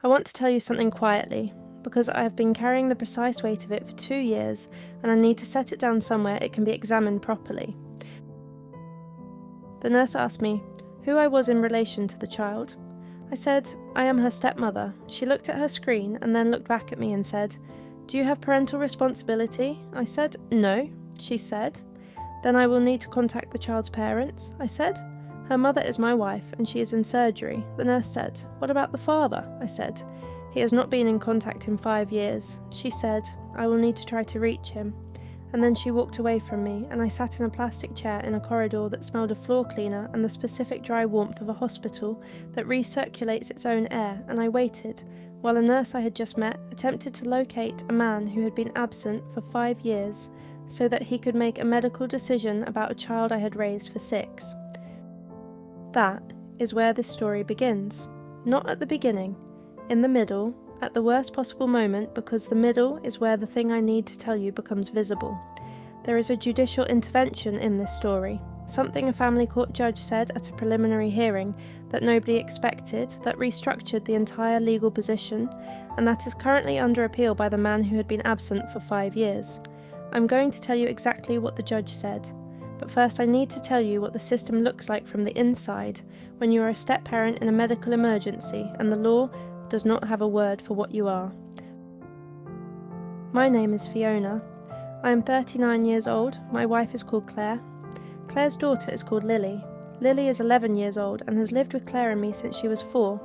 I want to tell you something quietly, because I have been carrying the precise weight of it for 2 years, and I need to set it down somewhere it can be examined properly. The nurse asked me who I was in relation to the child. I said, I am her stepmother. She looked at her screen and then looked back at me and said, do you have parental responsibility? I said, no. She said, then I will need to contact the child's parents. I said, her mother is my wife and she is in surgery. The nurse said, what about the father? I said, he has not been in contact in 5 years. She said, I will need to try to reach him. And then she walked away from me, and I sat in a plastic chair in a corridor that smelled of floor cleaner and the specific dry warmth of a hospital that recirculates its own air, and I waited, while a nurse I had just met attempted to locate a man who had been absent for 5 years, so that he could make a medical decision about a child I had raised for 6. That is where this story begins. Not at the beginning, in the middle, at the worst possible moment, because the middle is where the thing I need to tell you becomes visible. There is a judicial intervention in this story, something a family court judge said at a preliminary hearing that nobody expected, that restructured the entire legal position, and that is currently under appeal by the man who had been absent for 5 years. I'm going to tell you exactly what the judge said, but first I need to tell you what the system looks like from the inside when you are a step-parent in a medical emergency and the law does not have a word for what you are. My name is Fiona. I am 39 years old. My wife is called Claire. Claire's daughter is called Lily. Lily is 11 years old and has lived with Claire and me since she was 4,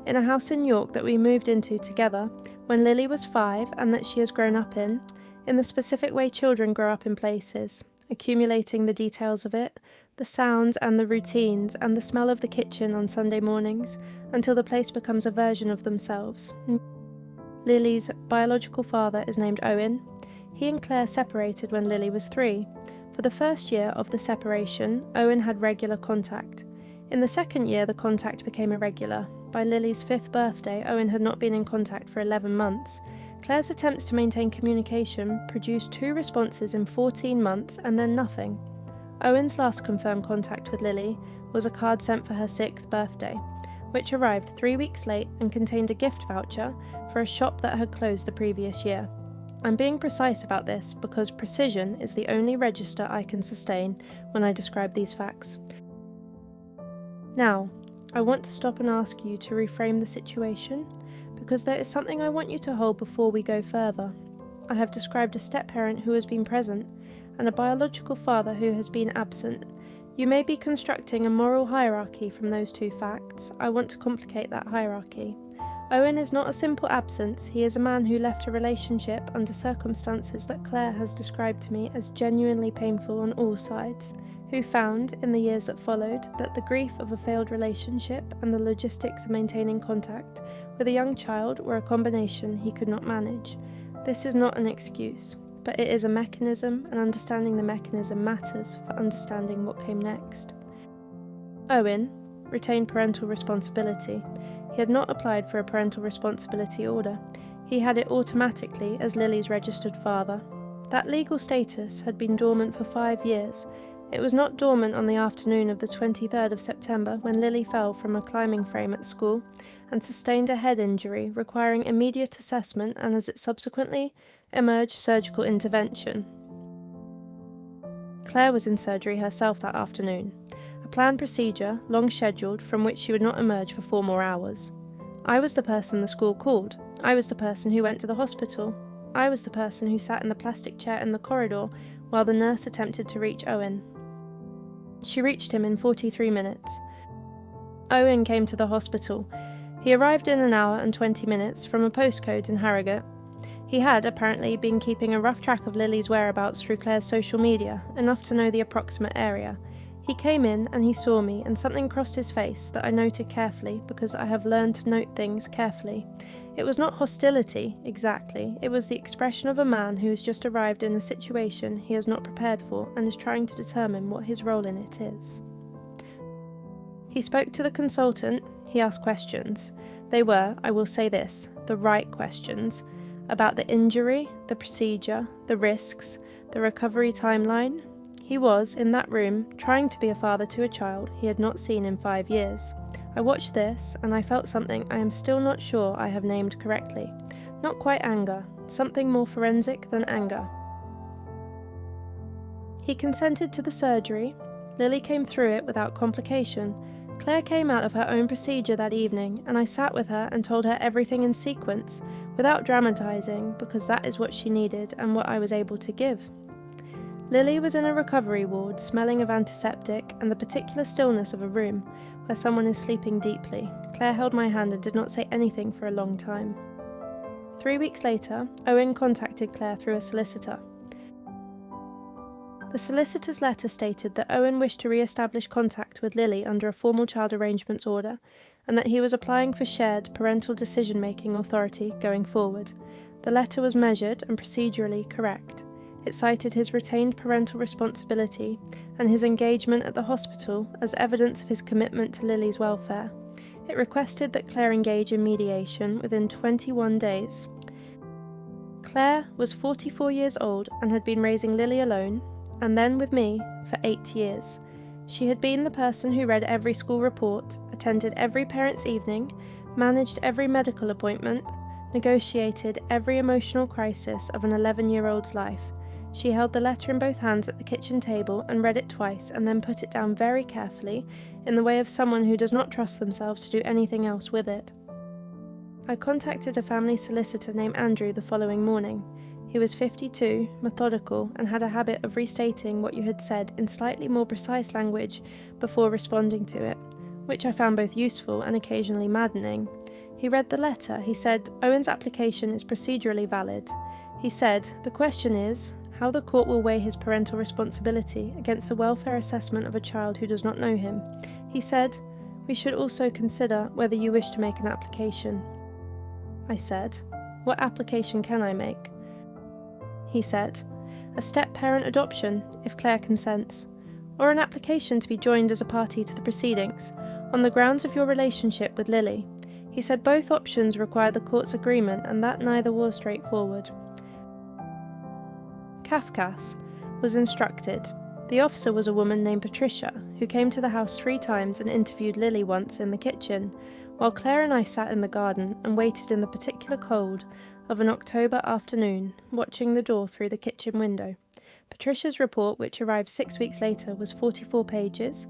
in a house in York that we moved into together when Lily was 5 and that she has grown up in the specific way children grow up in places, accumulating the details of it, the sounds and the routines and the smell of the kitchen on Sunday mornings, until the place becomes a version of themselves. Lily's biological father is named Owen. He and Claire separated when Lily was 3. For the first year of the separation, Owen had regular contact. In the second year, the contact became irregular. By Lily's 5th birthday, Owen had not been in contact for 11 months. Claire's attempts to maintain communication produced 2 responses in 14 months and then nothing. Owen's last confirmed contact with Lily was a card sent for her 6th birthday, which arrived 3 weeks late and contained a gift voucher for a shop that had closed the previous year. I'm being precise about this because precision is the only register I can sustain when I describe these facts. Now, I want to stop and ask you to reframe the situation, because there is something I want you to hold before we go further. I have described a step-parent who has been present, and a biological father who has been absent. You may be constructing a moral hierarchy from those 2 facts. I want to complicate that hierarchy. Owen is not a simple absence. He is a man who left a relationship under circumstances that Claire has described to me as genuinely painful on all sides, who found, in the years that followed, that the grief of a failed relationship and the logistics of maintaining contact with a young child were a combination he could not manage. This is not an excuse, but it is a mechanism, and understanding the mechanism matters for understanding what came next. Owen retained parental responsibility. He had not applied for a parental responsibility order. He had it automatically as Lily's registered father. That legal status had been dormant for 5 years. It was not dormant on the afternoon of the 23rd of September when Lily fell from a climbing frame at school and sustained a head injury requiring immediate assessment and, as it subsequently emerged, surgical intervention. Claire was in surgery herself that afternoon, a planned procedure, long scheduled, from which she would not emerge for 4 more hours. I was the person the school called. I was the person who went to the hospital. I was the person who sat in the plastic chair in the corridor while the nurse attempted to reach Owen. She reached him in 43 minutes. Owen came to the hospital. He arrived in 1 hour and 20 minutes from a postcode in Harrogate. He had, apparently, been keeping a rough track of Lily's whereabouts through Claire's social media, enough to know the approximate area. He came in and he saw me, and something crossed his face that I noted carefully because I have learned to note things carefully. It was not hostility, exactly. It was the expression of a man who has just arrived in a situation he has not prepared for and is trying to determine what his role in it is. He spoke to the consultant. He asked questions. They were, I will say this, the right questions, about the injury, the procedure, the risks, the recovery timeline. He was, in that room, trying to be a father to a child he had not seen in 5 years. I watched this, and I felt something I am still not sure I have named correctly. Not quite anger, something more forensic than anger. He consented to the surgery. Lily came through it without complication. Claire came out of her own procedure that evening, and I sat with her and told her everything in sequence, without dramatising, because that is what she needed and what I was able to give. Lily was in a recovery ward, smelling of antiseptic and the particular stillness of a room where someone is sleeping deeply. Claire held my hand and did not say anything for a long time. 3 weeks later, Owen contacted Claire through a solicitor. The solicitor's letter stated that Owen wished to re-establish contact with Lily under a formal child arrangements order, and that he was applying for shared parental decision-making authority going forward. The letter was measured and procedurally correct. It cited his retained parental responsibility and his engagement at the hospital as evidence of his commitment to Lily's welfare. It requested that Claire engage in mediation within 21 days. Claire was 44 years old and had been raising Lily alone, and then with me, for 8 years. She had been the person who read every school report, attended every parents' evening, managed every medical appointment, negotiated every emotional crisis of an 11-year-old's life. She held the letter in both hands at the kitchen table and read it twice and then put it down very carefully, in the way of someone who does not trust themselves to do anything else with it. I contacted a family solicitor named Andrew the following morning. He was 52, methodical, and had a habit of restating what you had said in slightly more precise language before responding to it, which I found both useful and occasionally maddening. He read the letter. He said, "Owen's application is procedurally valid." He said, "The question is how the court will weigh his parental responsibility against the welfare assessment of a child who does not know him." He said, "We should also consider whether you wish to make an application." I said, "What application can I make?" He said, "A step-parent adoption, if Claire consents, or an application to be joined as a party to the proceedings, on the grounds of your relationship with Lily." He said both options require the court's agreement and that neither was straightforward. Kafkas was instructed. The officer was a woman named Patricia, who came to the house 3 times and interviewed Lily once in the kitchen, while Claire and I sat in the garden and waited in the particular cold of an October afternoon, watching the door through the kitchen window. Patricia's report, which arrived 6 weeks later, was 44 pages.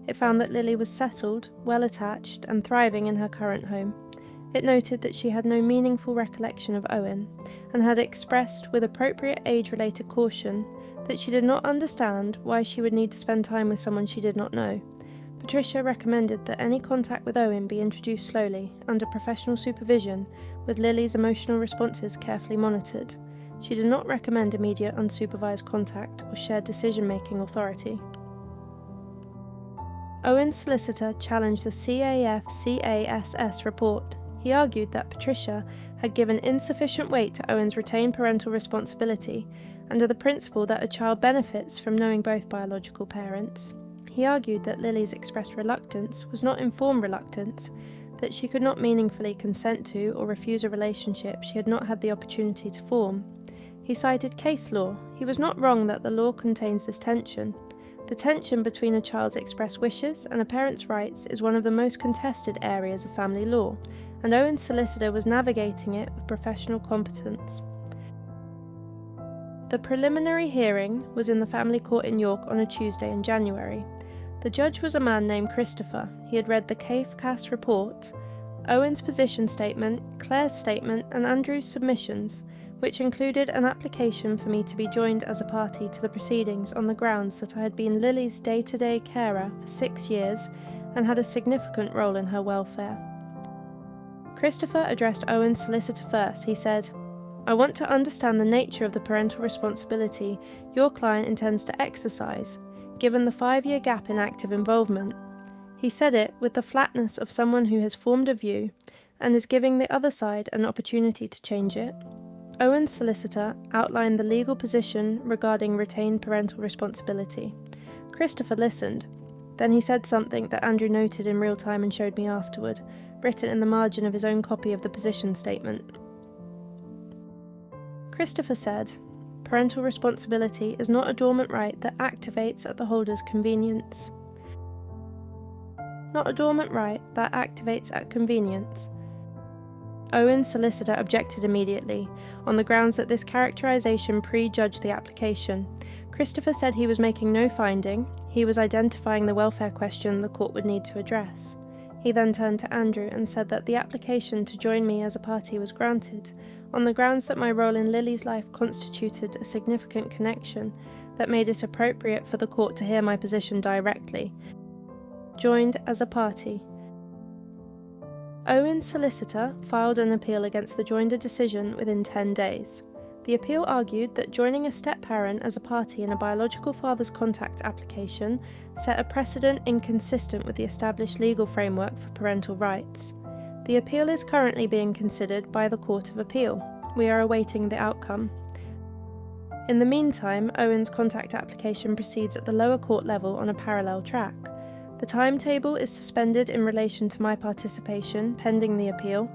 It found that Lily was settled, well attached, and thriving in her current home. It noted that she had no meaningful recollection of Owen, and had expressed, with appropriate age-related caution, that she did not understand why she would need to spend time with someone she did not know. Patricia recommended that any contact with Owen be introduced slowly, under professional supervision, with Lily's emotional responses carefully monitored. She did not recommend immediate unsupervised contact or shared decision-making authority. Owen's solicitor challenged the CAF-CASS report. He argued that Patricia had given insufficient weight to Owen's retained parental responsibility, under the principle that a child benefits from knowing both biological parents. He argued that Lily's expressed reluctance was not informed reluctance, that she could not meaningfully consent to or refuse a relationship she had not had the opportunity to form. He cited case law. He was not wrong that the law contains this tension. The tension between a child's expressed wishes and a parent's rights is one of the most contested areas of family law, and Owen's solicitor was navigating it with professional competence. The preliminary hearing was in the family court in York on a Tuesday in January. The judge was a man named Christopher. He had read the Kafkas report, Owen's position statement, Claire's statement, and Andrew's submissions, which included an application for me to be joined as a party to the proceedings on the grounds that I had been Lily's day-to-day carer for 6 years and had a significant role in her welfare. Christopher addressed Owen's solicitor first. He said, "I want to understand the nature of the parental responsibility your client intends to exercise, given the 5-year gap in active involvement." He said it with the flatness of someone who has formed a view and is giving the other side an opportunity to change it. Owen's solicitor outlined the legal position regarding retained parental responsibility. Christopher listened. Then he said something that Andrew noted in real time and showed me afterward, written in the margin of his own copy of the position statement. Christopher said, parental responsibility is not a dormant right that activates at the holder's convenience. Not a dormant right that activates at convenience. Owen's solicitor objected immediately, on the grounds that this characterization prejudged the application. Christopher said he was making no finding, he was identifying the welfare question the court would need to address. He then turned to Andrew and said that the application to join me as a party was granted, on the grounds that my role in Lily's life constituted a significant connection that made it appropriate for the court to hear my position directly. Joined as a party. Owen's solicitor filed an appeal against the joinder decision within 10 days. The appeal argued that joining a step-parent as a party in a biological father's contact application set a precedent inconsistent with the established legal framework for parental rights. The appeal is currently being considered by the Court of Appeal. We are awaiting the outcome. In the meantime, Owen's contact application proceeds at the lower court level on a parallel track. The timetable is suspended in relation to my participation, pending the appeal.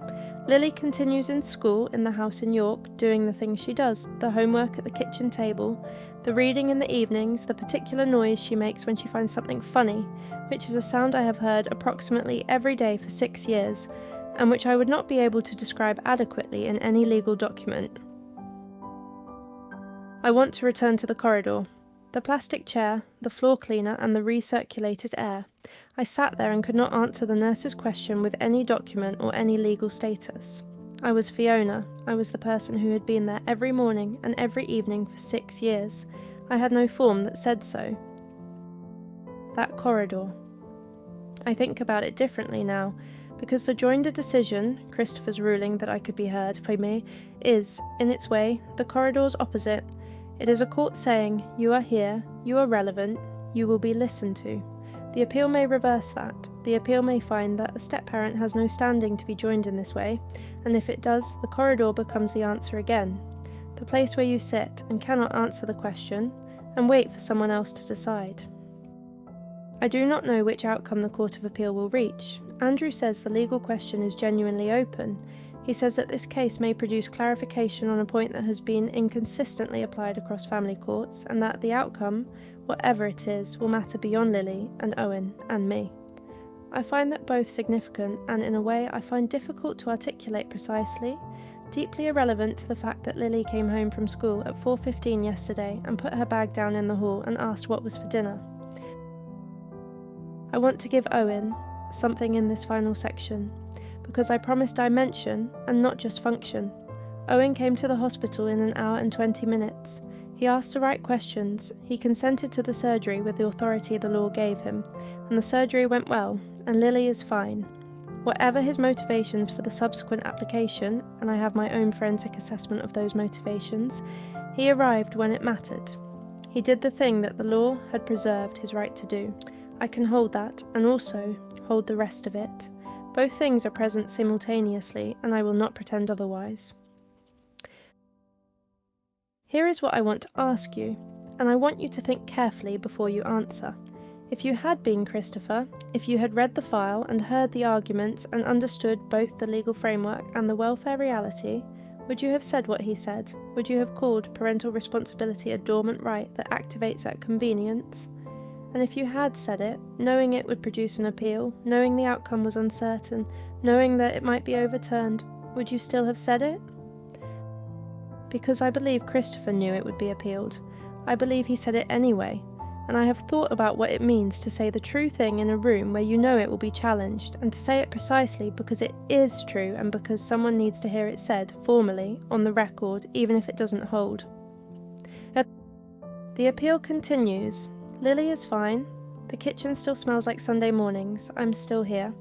Lily continues in school in the house in York, doing the things she does, the homework at the kitchen table, the reading in the evenings, the particular noise she makes when she finds something funny, which is a sound I have heard approximately every day for 6 years, and which I would not be able to describe adequately in any legal document. I want to return to the corridor. The plastic chair, the floor cleaner, and the recirculated air. I sat there and could not answer the nurse's question with any document or any legal status. I was Fiona. I was the person who had been there every morning and every evening for 6 years. I had no form that said so. That corridor. I think about it differently now, because the joinder decision, Christopher's ruling that I could be heard for me, is, in its way, the corridor's opposite. It is a court saying, you are here, you are relevant, you will be listened to. The appeal may reverse that. The appeal may find that a step-parent has no standing to be joined in this way, and if it does, the corridor becomes the answer again. The place where you sit and cannot answer the question, and wait for someone else to decide. I do not know which outcome the Court of Appeal will reach. Andrew says the legal question is genuinely open. He says that this case may produce clarification on a point that has been inconsistently applied across family courts, and that the outcome, whatever it is, will matter beyond Lily and Owen and me. I find that both significant and, in a way, I find difficult to articulate precisely, deeply irrelevant to the fact that Lily came home from school at 4:15 yesterday and put her bag down in the hall and asked what was for dinner. I want to give Owen something in this final section, because I promised dimension and not just function. Owen came to the hospital in 1 hour and 20 minutes. He asked the right questions, he consented to the surgery with the authority the law gave him, and the surgery went well, and Lily is fine. Whatever his motivations for the subsequent application, and I have my own forensic assessment of those motivations, he arrived when it mattered. He did the thing that the law had preserved his right to do. I can hold that, and also hold the rest of it. Both things are present simultaneously, and I will not pretend otherwise. Here is what I want to ask you, and I want you to think carefully before you answer. If you had been Christopher, if you had read the file and heard the arguments and understood both the legal framework and the welfare reality, would you have said what he said? Would you have called parental responsibility a dormant right that activates at convenience? And if you had said it, knowing it would produce an appeal, knowing the outcome was uncertain, knowing that it might be overturned, would you still have said it? Because I believe Christopher knew it would be appealed. I believe he said it anyway, and I have thought about what it means to say the true thing in a room where you know it will be challenged, and to say it precisely because it is true and because someone needs to hear it said, formally, on the record, even if it doesn't hold. The appeal continues. Lily is fine. The kitchen still smells like Sunday mornings. I'm still here.